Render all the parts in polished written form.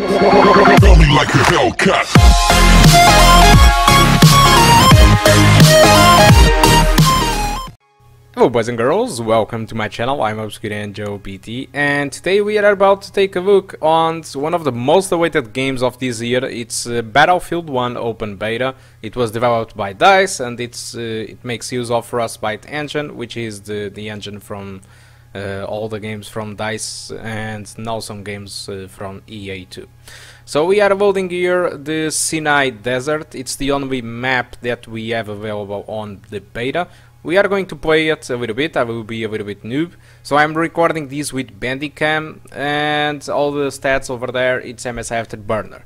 Feel me like a Hellcat. Hello boys and girls, welcome to my channel. I'm Joe PT, and today we are about to take a look on one of the most awaited games of this year. It's Battlefield 1 Open Beta. It was developed by DICE, and it makes use of Frostbite engine, which is the engine from all the games from DICE and now some games from EA too. So we are loading here the Sinai Desert. It's the only map that we have available on the beta. We are going to play it a little bit. I will be a little bit noob. So I'm recording this with Bandicam, and all the stats over there, it's Msi Afterburner.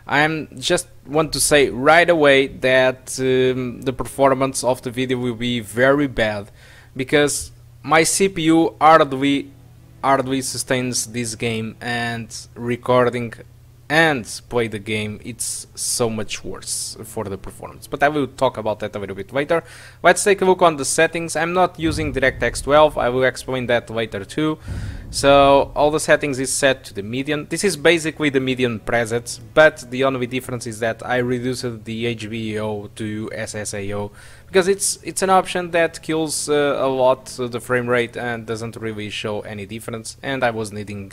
I just want to say right away that the performance of the video will be very bad, because my CPU hardly sustains this game, and recording and play the game, it's so much worse for the performance. But I will talk about that a little bit later. Let's take a look on the settings. I'm not using DirectX 12, I will explain that later too. So all the settings is set to the median. This is basically the median presets, but the only difference is that I reduced the HBO to SSAO, because it's an option that kills a lot the frame rate and doesn't really show any difference, and I was needing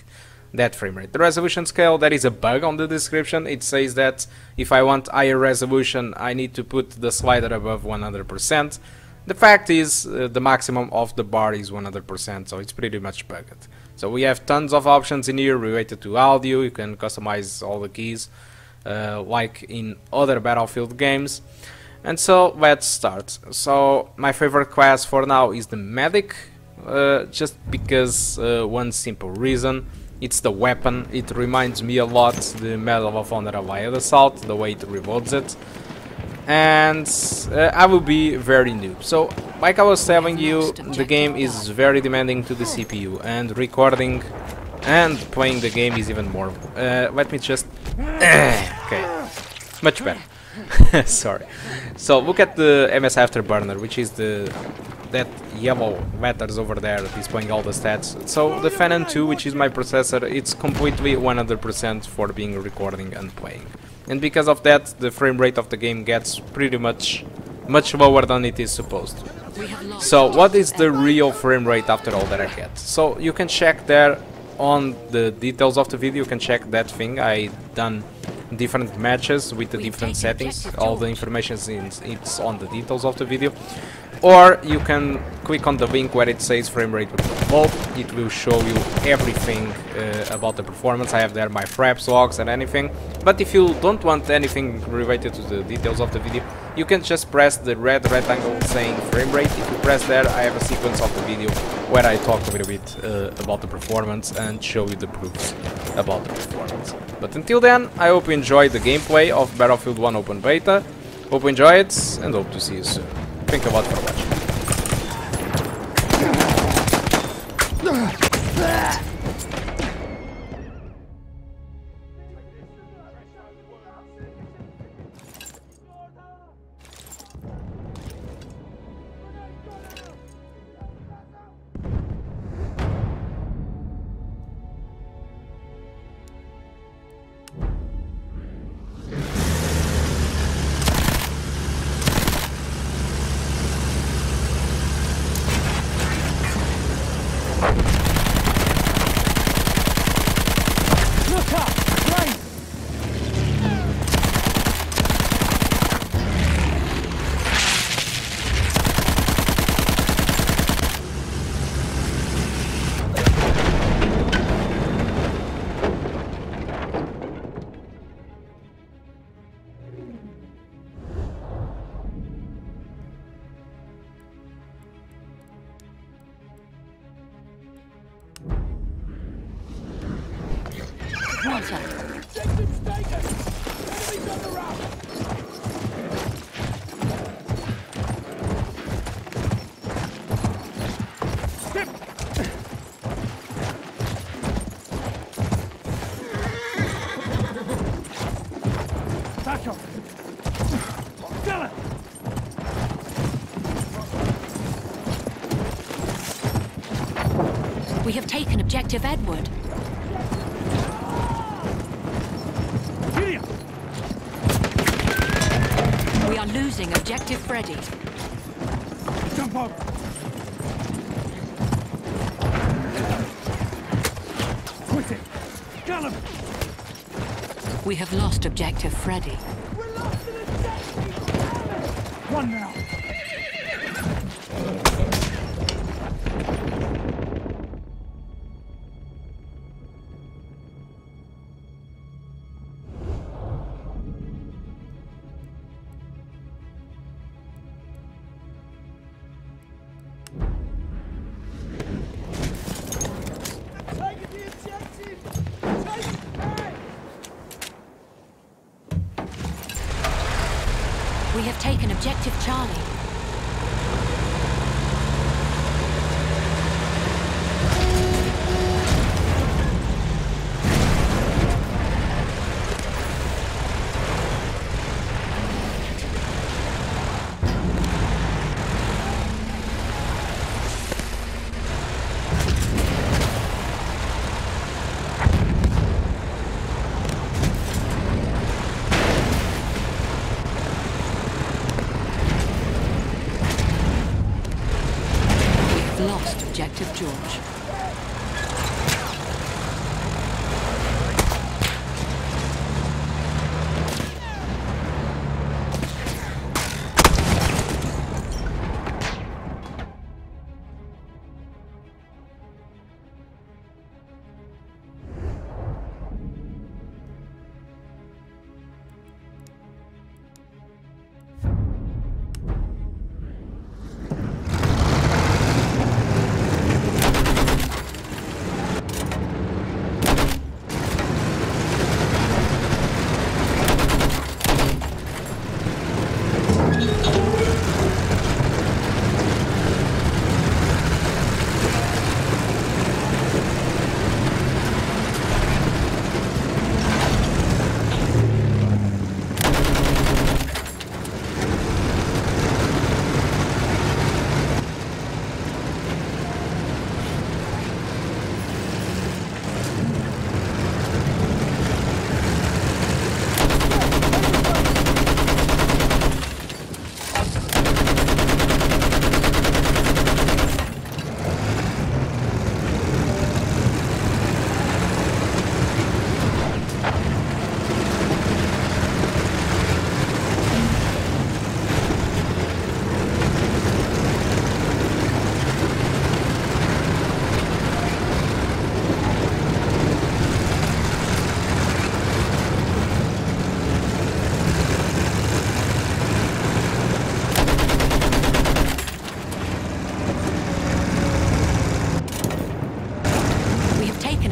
that frame rate. The resolution scale, there is a bug on the description. It says that if I want higher resolution, I need to put the slider above 100%. The fact is, the maximum of the bar is 100%, so it's pretty much bugged. So we have tons of options in here related to audio. You can customize all the keys, like in other Battlefield games. And so let's start. So my favorite class for now is the medic, just because one simple reason. It's the weapon. It reminds me a lot the Medal of Honor Allied Assault, the way it reloads it. And I will be very noob. So, like I was telling you, the game is very demanding to the CPU, and recording and playing the game is even more. Let me just... okay, much better. Sorry. So look at the Msi Afterburner, which is that yellow letters over there displaying all the stats. So the Phenom II, which is my processor, it's completely 100% for being recording and playing. And because of that, the frame rate of the game gets pretty much lower than it is supposed to. So what is the real frame rate after all that I get? So you can check there on the details of the video. You can check that thing. I done different matches with the different settings. All the information it's on the details of the video. Or you can click on the link where it says frame rate low. It will show you everything about the performance. I have there my fraps logs and anything. But if you don't want anything related to the details of the video, you can just press the red rectangle saying frame rate. If you press there, I have a sequence of the video where I talk a little bit about the performance and show you the proofs about the performance. But until then, I hope you enjoyed the gameplay of Battlefield 1 Open Beta. Hope you enjoy it, and hope to see you soon. Thank you a lot for watching. We have taken objective Edward. losing objective Freddy. Jump up! Quit it! Got him! We have lost objective Freddy. We're lost in objective! One now! We have taken objective Charlie. Lost objective George.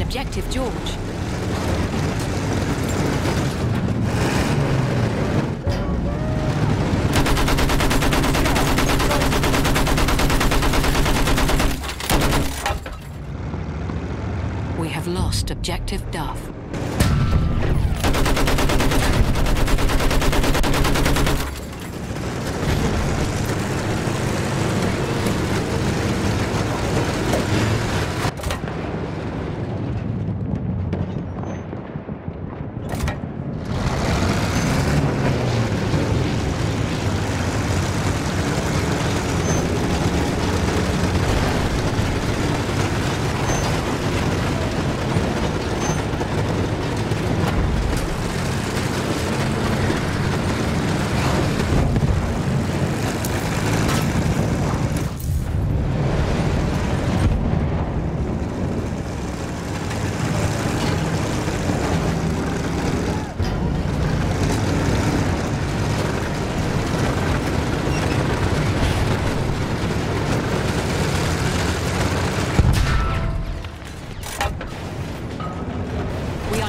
Objective George. We have lost objective Duff.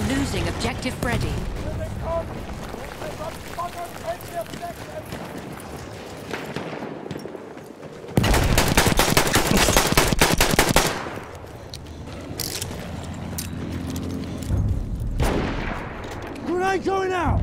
Losing objective Freddy. Grenade going out!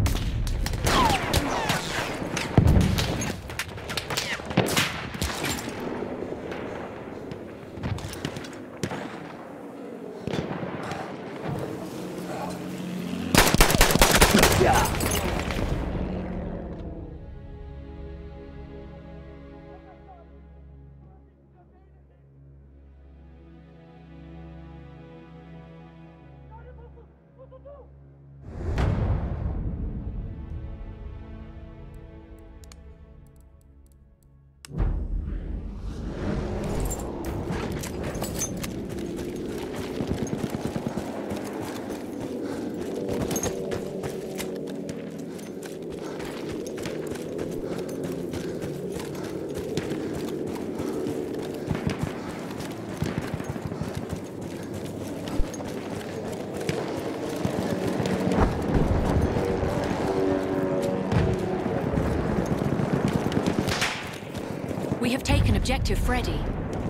We have taken objective Freddy.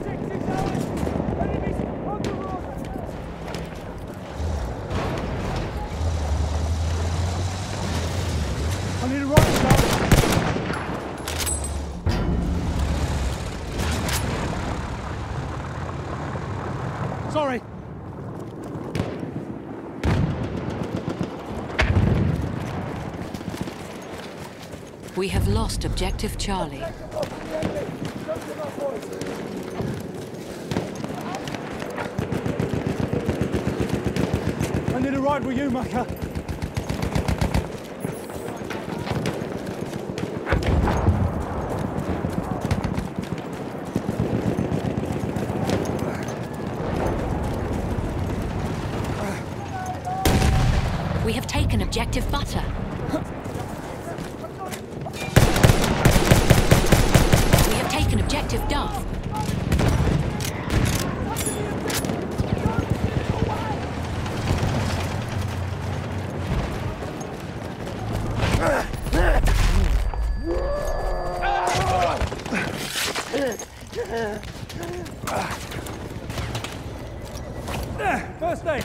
Enemies on the road. I need a right shot. Sorry. We have lost objective Charlie. I need a ride with you, Maka. We have taken objective Butter. We have taken objective Dove. First aid.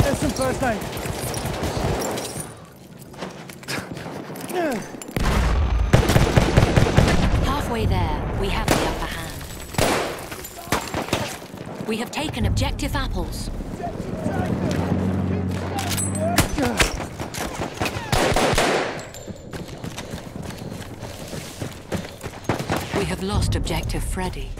There's some first aid. Halfway there, we have the upper hand. We have taken objective Apples. We have lost objective Freddy.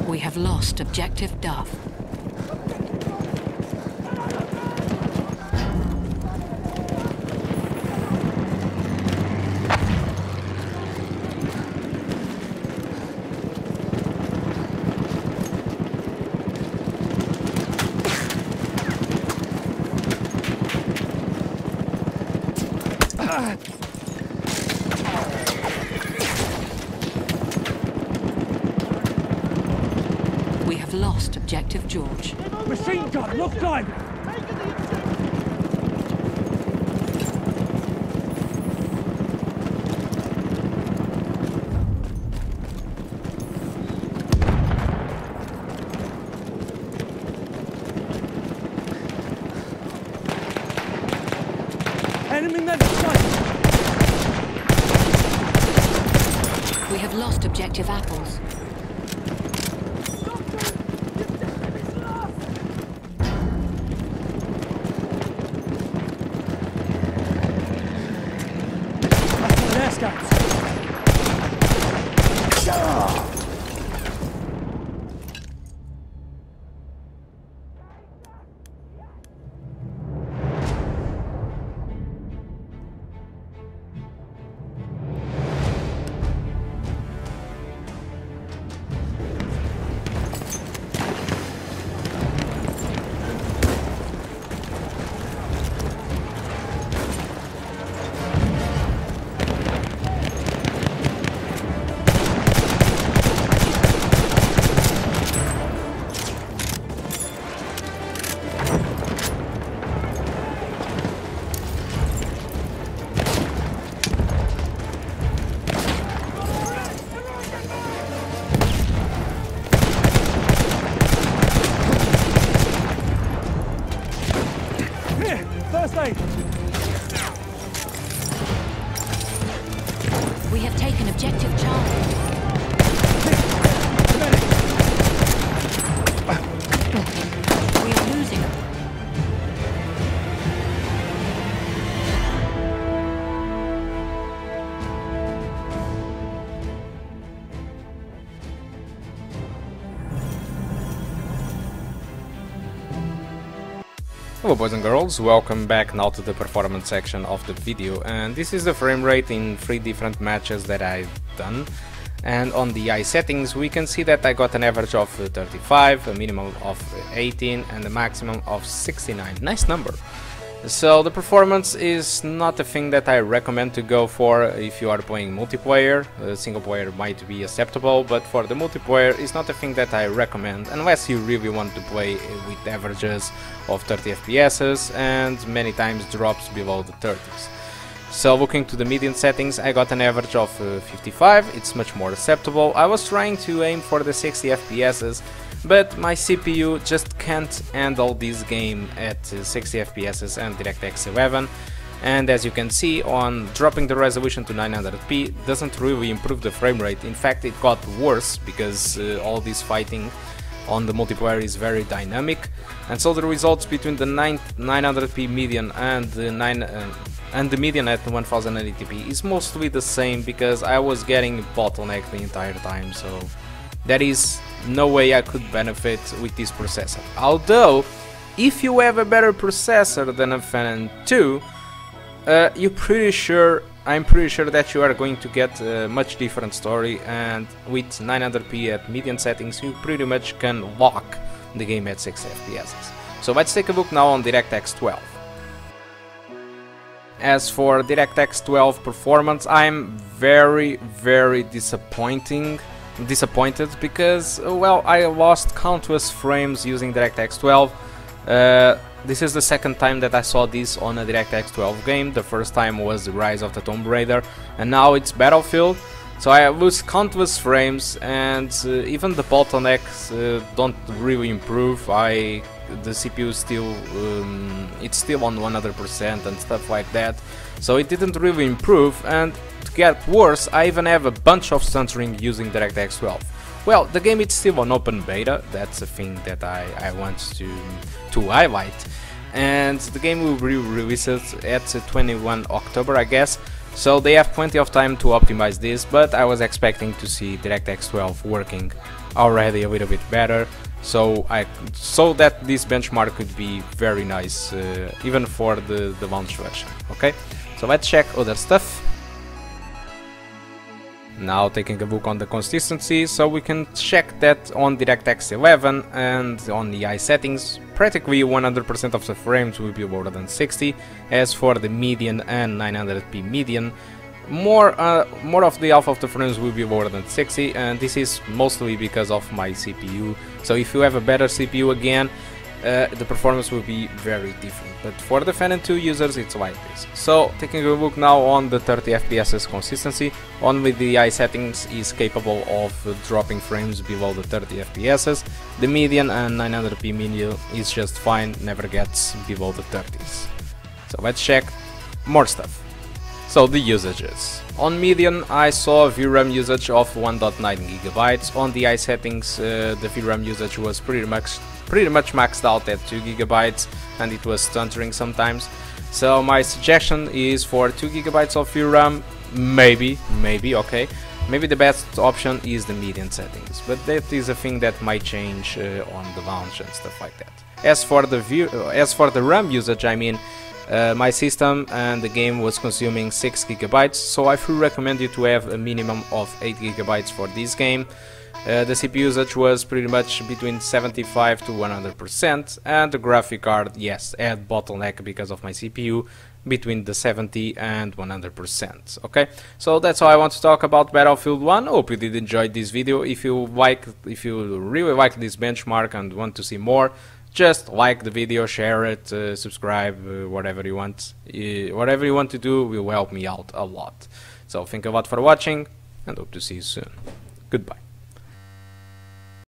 We have lost objective Dove. We have lost objective George. Machine gun, look time. Enemy medic sight. We have lost objective Apples. There, scouts. Hello boys and girls, welcome back now to the performance section of the video, and this is the frame rate in 3 different matches that I've done. And on the eye settings we can see that I got an average of 35, a minimum of 18 and a maximum of 69. Nice number. So the performance is not a thing that I recommend to go for if you are playing multiplayer. Single player might be acceptable, but for the multiplayer it's not a thing that I recommend unless you really want to play with averages of 30 FPS and many times drops below the 30s. So looking to the median settings, I got an average of 55, it's much more acceptable. I was trying to aim for the 60 FPS, but my CPU just can't handle this game at 60 FPS and DirectX 11, and as you can see, on dropping the resolution to 900p doesn't really improve the frame rate. In fact, it got worse because all this fighting on the multiplayer is very dynamic, and so the results between the 900p median and the median at 1080p is mostly the same because I was getting bottlenecked the entire time, so there is no way I could benefit with this processor. Although, if you have a better processor than a Phenom II, I'm pretty sure that you are going to get a much different story, and with 900p at median settings you pretty much can lock the game at 60 FPS. So let's take a look now on DirectX 12. As for DirectX 12 performance, I'm very disappointed because, well, I lost countless frames using DirectX 12. This is the second time that I saw this on a DirectX 12 game. The first time was Rise of the Tomb Raider, and now it's Battlefield. So I lose countless frames, and even the bottlenecks don't really improve. The CPU still it's still on 100% and stuff like that. So it didn't really improve, and to get worse, I even have a bunch of stuttering using DirectX 12. Well, the game is still on open beta, that's a thing that I want to highlight. And the game will be released at 21 October, I guess. So they have plenty of time to optimize this, but I was expecting to see DirectX 12 working already a little bit better. So that this benchmark could be very nice, even for the launch version. Okay, so let's check other stuff. Now taking a look on the consistency, so we can check that on DirectX 11 and on the eye settings, practically 100% of the frames will be lower than 60. As for the median and 900p median, more of the half of the frames will be lower than 60, and this is mostly because of my CPU. So if you have a better CPU again, the performance will be very different, but for the Phenom II users it's like this. So taking a look now on the 30 FPS consistency, only the eye settings is capable of dropping frames below the 30 FPS. The median and 900p median is just fine, never gets below the 30s. So let's check more stuff. So the usages. On median I saw a VRAM usage of 1.9 GB. On the eye settings the VRAM usage was pretty much maxed out at 2 GB, and it was stuttering sometimes. So my suggestion is for 2 GB of VRAM, maybe, okay. Maybe the best option is the median settings, but that is a thing that might change on the launch and stuff like that. As for the RAM usage, I mean, my system and the game was consuming 6 GB, so I would recommend you to have a minimum of 8 GB for this game. The CPU usage was pretty much between 75 to 100%, and the graphic card, yes, had bottleneck because of my CPU between the 70 and 100%. Okay, so that's all I want to talk about Battlefield 1. Hope you did enjoy this video. If you really like this benchmark and want to see more, just like the video, share it, subscribe, whatever you want. Whatever you want to do will help me out a lot. So thank you a lot for watching, and hope to see you soon. Goodbye.